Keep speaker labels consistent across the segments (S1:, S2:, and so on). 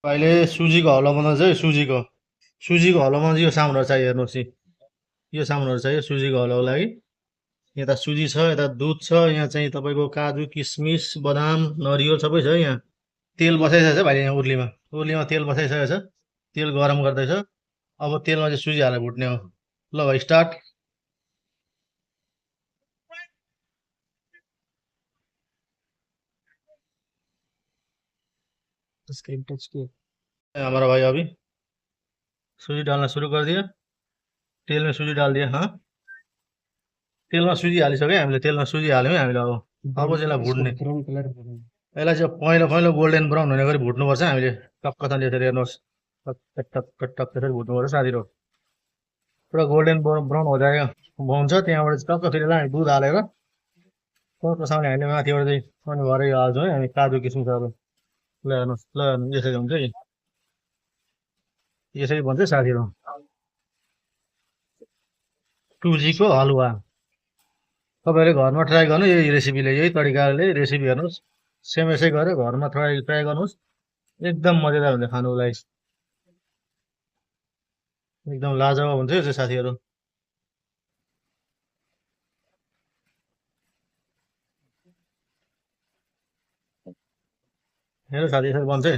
S1: अहिले सुजीको हलुवा बनाउँछ है सुजीको हलुवामा चाहिँ यो सामानहरू चाहियो हेर्नुहोस् यो सामानहरू चाहियो सुजीको हलुवाको लागि यता सुजी छ यता दुध छ यहाँ चाहिँ तपाईँको काजु किसमिस बदाम नरिवल सबै छ यहाँ तेल बसाइसकेको छ भाइले यहाँ उर्लीमा तेल बसाइसकेको छ तेल गरम गर्दैछ अब तेलमा चाहिँ सुजी हालेर भुट्ने हो ल भाइ स्टार्ट हमारा भाई अभी सूजी डालना शुरू कर दिया तेल में सूजी डाल दिया हाँ तेलमा सुजी हालिसक्यो हामीले तेलमा सुजी हाल्यौँ है हामीले अब चाहिँ भुट्ने यसलाई चाहिँ पहेँलो पहेँलो गोल्डन ब्राउन हुने गरी भुट्नुपर्छ हामीले टक्कसँग यसरी हेर्नुहोस् टक टक टक टक त्यसरी भुट्नुपर्छ साथीहरू पुरा गोल्डन ब्राउन हो जाएगा हुन्छ त्यहाँबाट चाहिँ टक्क फेरि हामी दुध हालेर टक्कसँगले हामीले माथिबाट चाहिँ अनि भरे हाल्छौँ है हामी काजु किसमिसहरू ल हेर्नुहोस् ल यसरी हुन्छ है यसरी भन्छ साथीहरू सुजीको हलुवा तपाईँहरूले घरमा ट्राई गर्नु यही रेसिपीले यही तरिकाले रेसिपी हेर्नुहोस् सेम यसै गरेर घरमा ट्राई गर्नुहोस् एकदम मजेदार हुन्छ खानुको लागि एकदम लाजवाब हुन्छ यो चाहिँ साथीहरू हेर साथी यसरी बन्छ है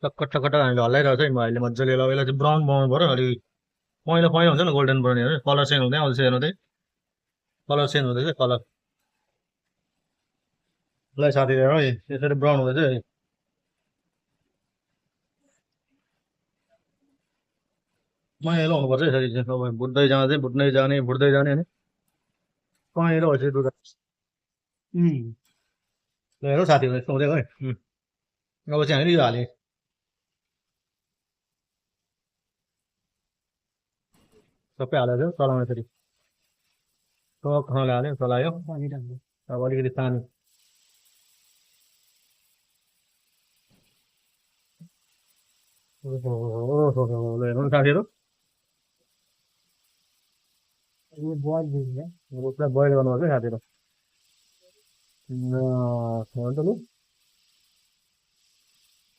S1: टक्क टक्क टक्क हामीले हल्लाइरहेको छ अहिले मजाले यसलाई चाहिँ ब्राउन बनाउनु पऱ्यो अलिक पहेँलो पहेँलो हुन्छ नि गोल्डन ब्राउन हेर्नु कलर चेन्ज हुँदै आउँछ हेर्नु चाहिँ कलर चेन्ज हुँदैछ कलर ल साथी हेर है यसरी ब्राउन हुँदैछ है पहेँलो हुनुपर्छ यसरी चाहिँ तपाईँ भुट्दै जाने होइन पहेँलो भएपछि दुध ल हेरौँ साथीहरू यस्तो हुँदै है अब चाहिँ हामीले यो हालेँ सबै हालेको थियो चलाउने फेरि टक्कसँगले हाल्यो चलायो अब अलिकति पानी ल हेर्नु साथीहरू पुरा बोइल गर्नुपर्छ साथीहरू हुन्छ लु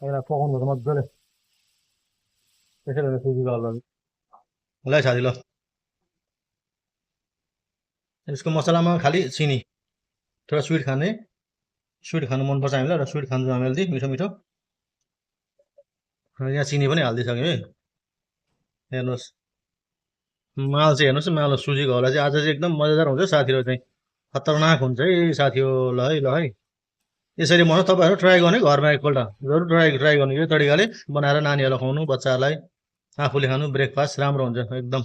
S1: यसलाई पकाउनुपर्छ मजाले त्यसैले सुजीको हलुवा ल साथी ल यसको मसलामा खालि चिनी थोडा स्विट खानु मनपर्छ हामीलाई र स्विट खान्छौँ हामीले चाहिँ मिठो मिठो यहाँ चिनी पनि हालिदिइसक्यौँ है हेर्नुहोस् माल चाहिँ हेर्नुहोस् न माल सुजीको हलुवा चाहिँ आज चाहिँ एकदम मजेदार हुन्छ साथीहरू चाहिँ खतरनाक हुन्छ है साथी हो ल है यसरी बनाउनु तपाईँहरू ट्राई गर्ने घरमा एकपल्ट जरुर ट्राई गर्नु यो तरिकाले बनाएर नानीहरूलाई खुवाउनु बच्चाहरूलाई आफूले खानु ब्रेकफास्ट राम्रो हुन्छ एकदम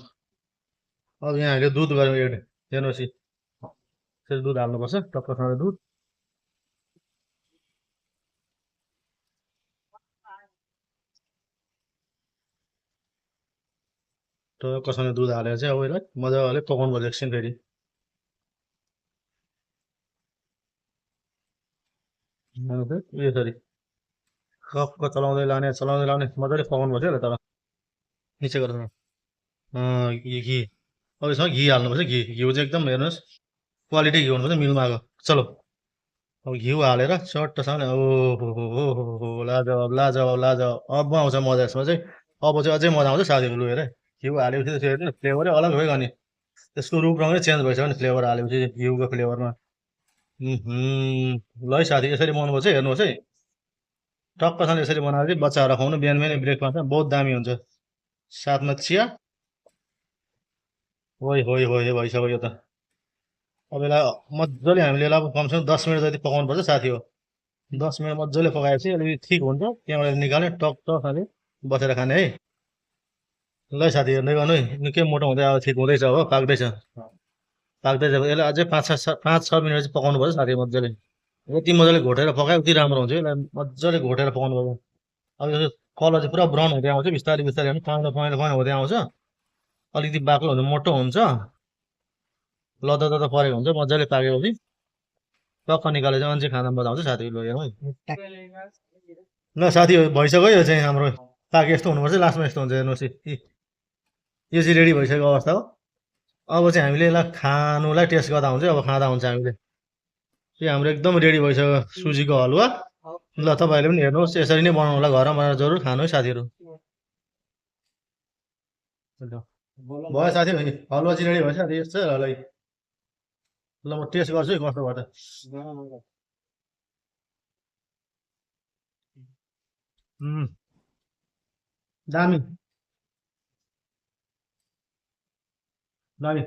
S1: अब यहाँ हामीले दुध गऱ्यौँ एड हेर्नुहोस् यसरी दुध हाल्नुपर्छ टक्कसँग दुध टक्कसँग दुध हालेर चाहिँ अब यसलाई मजाले पकाउनु पर्छ एकछिन फेरि यसरी कक्क चलाउँदै लाने मजाले पकाउनु पर्छ यसलाई तर निचे गरेर घी अब यसमा घी हाल्नुपर्छ घिउ चाहिँ एकदम हेर्नुहोस् क्वालिटी घिउ हुनुपर्छ मिलमा आएको चलो अब घिउ हालेर चट्टसँगले हो लाजवाब अब आउँछ मजा यसमा चाहिँ अब चाहिँ अझै मजा आउँछ साथीहरू लु हेर घिउ हालेपछि चाहिँ फ्लेभरै अलग भयो नि त्यसको रूप रङै चेन्ज भइसक्यो नि फ्लेभर हालेपछि घिउको फ्लेभरमा ल है साथी यसरी बनाउनुपर्छ हेर्नुहोस् है टक्कसँग यसरी बनाएर चाहिँ बच्चाहरूलाई खुवाउनु बिहान बिहानै ब्रेकफास्टमा बहुत दामी हुन्छ साथमा चिया होइ भइसक्यो यो त अब यसलाई मजाले हामीले यसलाई अब कमसेकम 10 मिनट जति पकाउनु पर्छ साथी हो 10 मिनट मजाले पकाएपछि अलिकति ठिक हुन्छ त्यहाँबाट निकाल्ने टक खाले बसेर खाने है ल है साथी हेर्दै गर्नु है निकै मोटो हुँदै अब ठिक हुँदैछ हो पाक्दैछ यसलाई अझै 5-6 मिनट चाहिँ पकाउनु पर्छ साथी मजाले यति मजाले घोटेर पकायो उति राम्रो हुन्छ यसलाई मजाले घोटेर पकाउनु पर्छ अब यो कलर चाहिँ पुरा ब्राउन हुँदै आउँछ बिस्तारै बिस्तारै पहेँलो हुँदै आउँछ अलिकति बाक्लो हुन्छ मोटो हुन्छ लदा परेको हुन्छ मजाले पाकेपछि टक्क निकालेर चाहिँ अझै खाना मजा आउँछ साथीहरू हेरौँ है ल साथी भइसक्यो यो चाहिँ हाम्रो पाके यस्तो हुनुपर्छ लास्टमा यस्तो हुन्छ हेर्नुहोस् यो चाहिँ रेडी भइसकेको अवस्था हो अब चाहिँ हामीले यसलाई खानुलाई टेस्ट गर्दा हुन्छ अब खाँदा हुन्छ हामीले यो हाम्रो एकदम रेडी भइसक्यो सुजीको हलुवा ल तपाईँहरूले पनि हेर्नुहोस् यसरी नै बनाउनु होला घरमा बनाएर जरुर खानु है साथीहरू ल भयो साथी हो नि हलुवा चाहिँ रेडी भएछ रेडी छ ल ल म टेस्ट गर्छु है कस्तो भयो त दामी दामी